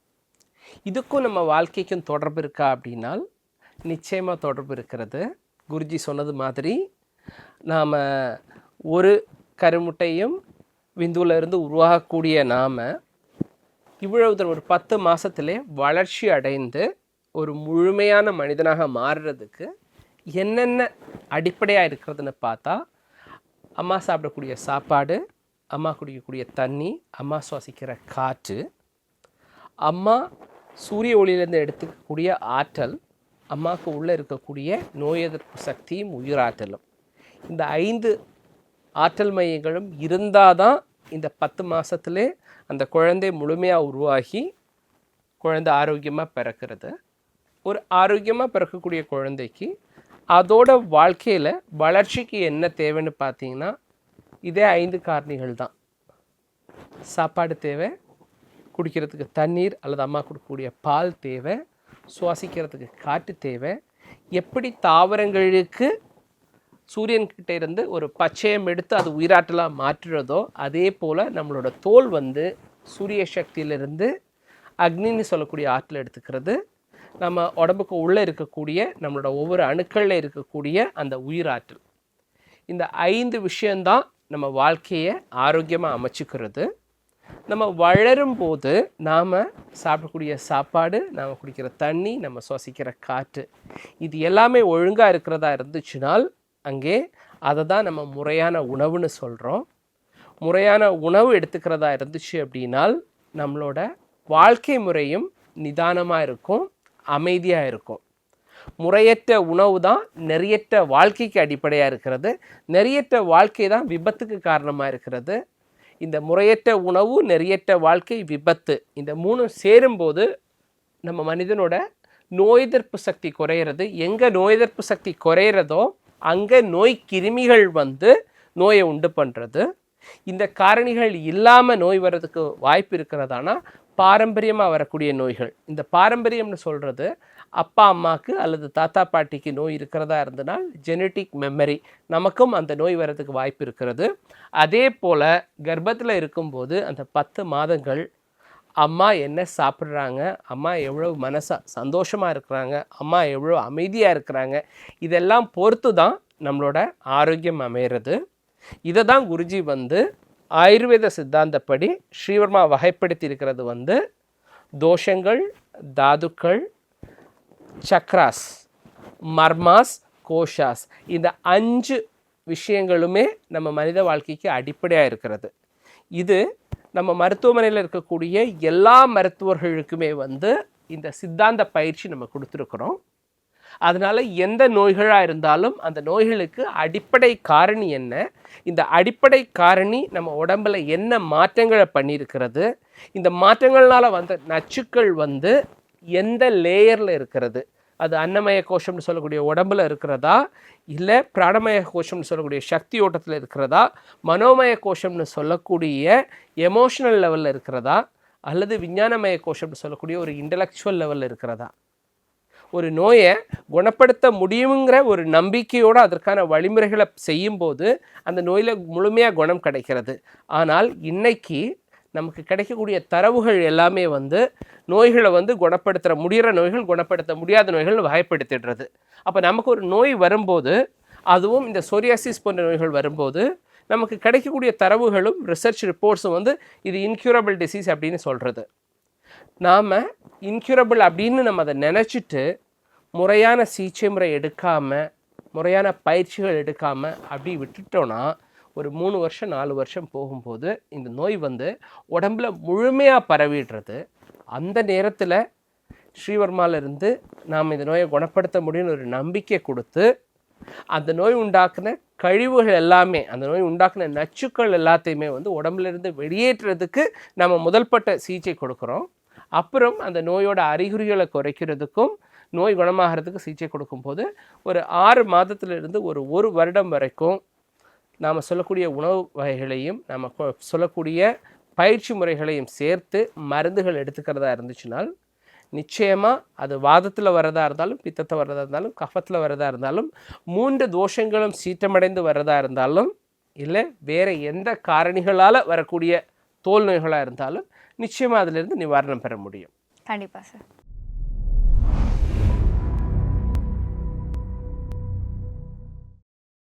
இதுக்கும் நம்ம வாழ்க்கைக்கும் தொடர்பு இருக்கா அப்படின்னால் நிச்சயமாக தொடர்பு இருக்கிறது. குருஜி சொன்னது மாதிரி நாம் ஒரு கருமுட்டையும் விந்துவில் இருந்து உருவாகக்கூடிய நாம் இவ்வளவு ஒரு 10 மாதத்திலே வளர்ச்சி அடைந்து ஒரு முழுமையான மனிதனாக மாறுறதுக்கு என்னென்ன அடிப்படையாக இருக்கிறதுன்னு பார்த்தா, அம்மா சாப்பிடக்கூடிய சாப்பாடு, அம்மா குடிக்கக்கூடிய தண்ணி, அம்மா சுவாசிக்கிற காற்று, அம்மா சூரிய ஒளியிலேருந்து எடுத்துக்கக்கூடிய ஆற்றல், அம்மாவுக்கு உள்ளே இருக்கக்கூடிய நோய் எதிர்ப்பு சக்தியும் உயிராற்றலும், இந்த 5 ஆற்றல் மையங்களும் இருந்தால் தான் இந்த 10 மாதத்துலே அந்த குழந்தை முழுமையாக உருவாகி குழந்தை ஆரோக்கியமாக பிறக்கிறது. ஒரு ஆரோக்கியமாக பிறக்கக்கூடிய குழந்தைக்கு அதோட வாழ்க்கையில் வளர்ச்சிக்கு என்ன தேவைன்னு பார்த்தீங்கன்னா இதே 5 காரணிகள் தான். சாப்பாடு தேவை, குடிக்கிறதுக்கு தண்ணீர் அல்லது அம்மா கொடுக்கக்கூடிய பால் தேவை, சுவாசிக்கிறதுக்கு காற்று தேவை. எப்படி தாவரங்களுக்கு சூரியன்கிட்ட இருந்து ஒரு பச்சையம் எடுத்து அது உயிராற்றலாக மாற்றுறதோ அதே போல் நம்மளோட தோல் வந்து சூரிய சக்தியிலிருந்து அக்னின்னு சொல்லக்கூடிய ஆற்றல் எடுத்துக்கிறது. நம்ம உடம்புக்கு உள்ளே இருக்கக்கூடிய நம்மளோட ஒவ்வொரு அணுக்களில் இருக்கக்கூடிய அந்த உயிராற்றல், இந்த 5 விஷயந்தான் நம்ம வாழ்க்கையை ஆரோக்கியமாக அமைச்சிக்கிறது. நம்ம வளரும்போது நாம் சாப்பிடக்கூடிய சாப்பாடு, நாம் குடிக்கிற தண்ணி, நம்ம சுவாசிக்கிற காற்று, இது எல்லாமே ஒழுங்காக இருக்கிறதா இருந்துச்சுனால் அங்கே அதை தான் நம்ம முறையான உணவுன்னு சொல்கிறோம். முறையான உணவு எடுத்துக்கிறதா இருந்துச்சு அப்படின்னால் நம்மளோட வாழ்க்கை முறையும் நிதானமாக இருக்கும், அமைதியாக இருக்கும். முறையற்ற உணவு தான் நெறியற்ற வாழ்க்கைக்கு அடிப்படையாக இருக்கிறது. நெறியற்ற வாழ்க்கை தான் விபத்துக்கு காரணமாக இருக்கிறது. இந்த முறையற்ற உணவு, நெறியற்ற வாழ்க்கை, விபத்து, இந்த மூணும் சேரும்போது நம்ம மனிதனோட நோய் எதிர்ப்பு சக்தி குறையிறது. எங்கே நோய் எதிர்ப்பு சக்தி குறையிறதோ அங்கே நோய் கிருமிகள் வந்து நோயை உண்டு பண்ணுறது. இந்த காரணிகள் இல்லாமல் நோய் வர்றதுக்கு வாய்ப்பு இருக்கிறதானா பாரம்பரியமாக வரக்கூடிய நோய்கள். இந்த பாரம்பரியம்னு சொல்கிறது அப்பா அம்மாவுக்கு அல்லது தாத்தா பாட்டிக்கு நோய் இருக்கிறதா இருந்தனால் ஜெனட்டிக் மெமரி, நமக்கும் அந்த நோய் வர்றதுக்கு வாய்ப்பு இருக்கிறது. அதே போல் கர்ப்பத்தில் இருக்கும்போது அந்த 10 மாதங்கள் அம்மா என்ன சாப்பிட்றாங்க, அம்மா எவ்வளோ சந்தோஷமாக இருக்கிறாங்க, அம்மா எவ்வளோ அமைதியாக இருக்கிறாங்க, இதெல்லாம் பொறுத்து தான் நம்மளோட ஆரோக்கியம் அமைகிறது. இதை தான் குருஜி வந்து ஆயுர்வேத சித்தாந்தப்படி ஸ்ரீவர்மா வகைப்படுத்தி இருக்கிறது வந்து தோஷங்கள், தாதுக்கள், சக்ராஸ், மர்மாஸ், கோஷாஸ், இந்த 5 விஷயங்களுமே நம்ம மனித வாழ்க்கைக்கு அடிப்படையாக இருக்கிறது. இது நம்ம மருத்துவமனையில் இருக்கக்கூடிய எல்லா மருத்துவர்களுக்குமே வந்து இந்த சித்தாந்த பயிற்சி நம்ம கொடுத்துருக்குறோம். அதனால் எந்த நோய்களாக இருந்தாலும் அந்த நோய்களுக்கு அடிப்படை காரணி என்ன, இந்த அடிப்படை காரணி நம்ம உடம்பில் என்ன மாற்றங்களை பண்ணியிருக்கிறது, இந்த மாற்றங்கள்னால வந்த நச்சுக்கள் வந்து எந்த லேயரில் இருக்கிறது, அது அன்னமய கோஷம்னு சொல்லக்கூடிய உடம்பில் இருக்கிறதா, இல்லை பிராணமய கோஷம்னு சொல்லக்கூடிய சக்தி ஓட்டத்தில் இருக்கிறதா, மனோமய கோஷம்னு சொல்லக்கூடிய எமோஷனல் லெவலில் இருக்கிறதா, அல்லது விஞ்ஞானமய கோஷம்னு சொல்லக்கூடிய ஒரு இன்டலெக்சுவல் லெவலில் இருக்கிறதா. ஒரு நோயை குணப்படுத்த முடியுங்கிற ஒரு நம்பிக்கையோடு அதற்கான வழிமுறைகளை செய்யும்போது அந்த நோயில் முழுமையாக குணம் கிடைக்கிறது. ஆனால் இன்னைக்கு நமக்கு கிடைக்கக்கூடிய தரவுகள் எல்லாமே வந்து நோய்களை வந்து குணப்படுத்த முடிகிற நோய்கள், குணப்படுத்த முடியாத நோய்கள் வகைப்படுத்திடுறது. அப்போ நமக்கு ஒரு நோய் வரும்போது, அதுவும் இந்த சோரியாசிஸ் போன்ற நோய்கள் வரும்போது நமக்கு கிடைக்கக்கூடிய தரவுகளும் ரிசர்ச் ரிப்போர்ட்ஸும் வந்து இது இன்க்யூரபிள் டிசீஸ் அப்படின்னு சொல்கிறது. நாம் இன்க்யூரபிள் அப்படின்னு நம்ம அதை நினச்சிட்டு முறையான சிகிச்சை முறை எடுக்காமல், முறையான பயிற்சிகள் எடுக்காமல் அப்படி விட்டுட்டோன்னா ஒரு 3 வருஷம் 4 வருஷம் போகும்போது இந்த நோய் வந்து உடம்புல முழுமையாக பரவிடுறது. அந்த நேரத்தில் ஸ்ரீவர்மாவிலிருந்து நாம் இந்த நோயை குணப்படுத்த முடியும்னு ஒரு நம்பிக்கை கொடுத்து அந்த நோய் உண்டாக்குன கழிவுகள் எல்லாமே, அந்த நோய் உண்டாக்குன நச்சுக்கள் எல்லாத்தையுமே வந்து உடம்புலேருந்து வெளியேற்றுறதுக்கு நம்ம முதல்பட்ட சிகிச்சை கொடுக்குறோம். அப்புறம் அந்த நோயோட அறிகுறிகளை குறைக்கிறதுக்கும் நோய் குணமாகிறதுக்கு சிகிச்சை கொடுக்கும்போது ஒரு 6 மாதத்திலிருந்து ஒரு வருடம் வரைக்கும் நாம் சொல்லக்கூடிய உணவு வகைகளையும் நம்ம சொல்லக்கூடிய பயிற்சி முறைகளையும் சேர்த்து மருந்துகள் எடுத்துக்கிறதா இருந்துச்சுனால் நிச்சயமாக அது வாதத்தில் வரதா இருந்தாலும், பித்தத்தை வரதா இருந்தாலும், கஃபத்தில் வரதா இருந்தாலும், 3 தோஷங்களும் சீற்றமடைந்து வரதா இருந்தாலும், இல்லை வேறு எந்த காரணிகளால் வரக்கூடிய தோல் நோய்களாக இருந்தாலும் நிச்சயமாக அதிலிருந்து நிவாரணம் பெற முடியும். கண்டிப்பாக சார்.